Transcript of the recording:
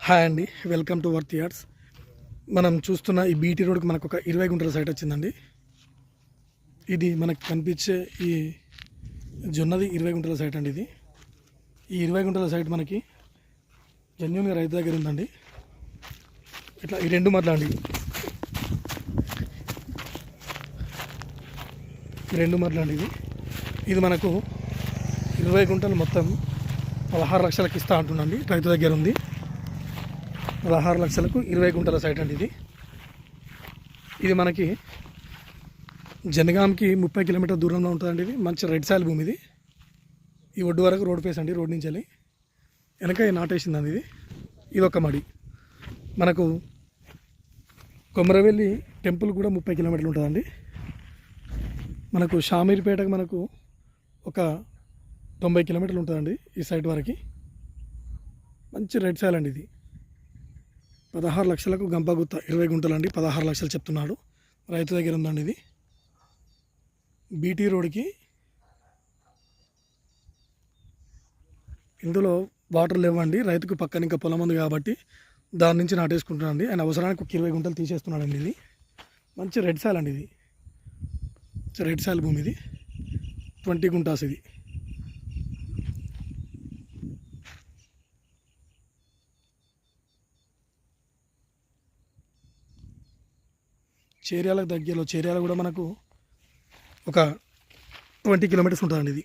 Hi అండి, welcome to worth yards. మనం చూస్తున్న ఈ బీటీ రోడ్కి మనకు ఒక 20 గుంటల సైట్ వచ్చిందండి. ఇది మనకు కనిపించే ఈ జొన్నది 20 గుంటల సైట్ అండి. ఇది ఈ 20 గుంటల సైట్ మనకి జెన్యూన్గా రైతు దగ్గర ఉందండి. ఇట్లా ఈ రెండు మరలా అండి, ఇది మనకు 20 గుంటలు మొత్తం 16 లక్షలకు ఇస్తా అంటుండండి. రైతు దగ్గర ఉంది. 16 లక్షలకు 20 గుంటల సైట్ అండి. ఇది మనకి జనగాంకి 30 కిలోమీటర్ దూరంలో ఉంటుందండి. ఇది మంచి రెడ్ సాయిల్ భూమి. ఈ ఒడ్డు వరకు రోడ్ ఫేస్ అండి. రోడ్ నుంచి వెళ్ళి వెనక నాటేసిందండి. ఇది ఒక మడి. మనకు కొమరవెల్లి టెంపుల్ కూడా 30 కిలోమీటర్లు ఉంటుందండి. మనకు షామీర్పేటకు మనకు ఒక 90 కిలోమీటర్లు ఉంటుందండి ఈ సైట్ వరకు. మంచి రెడ్ సాయిల్ అండి. ఇది 16 లక్షలకు గంపగుత్త 20 గుంటలు అండి. 16 లక్షలు చెప్తున్నాడు. రైతు దగ్గర ఉందండి. ఇది బీటీ రోడ్కి ఇందులో వాటర్ లేవండి. రైతుకు పక్కన ఇంకా పొలం ఉంది కాబట్టి దాని నుంచి నాటేసుకుంటున్నాండి. ఆయన అవసరానికి ఒక 20 గుంటలు తీసేస్తున్నాడండి. ఇది మంచి రెడ్ సాయిల్ అండి. ఇది రెడ్ సాయిల్ భూమి. ఇది 20 గుంటాస్. ఇది చేర్యాలకు దగ్గరలో, చేర్యాల కూడా మనకు ఒక 20 కిలోమీటర్స్ ఉంటుందండి. ఇది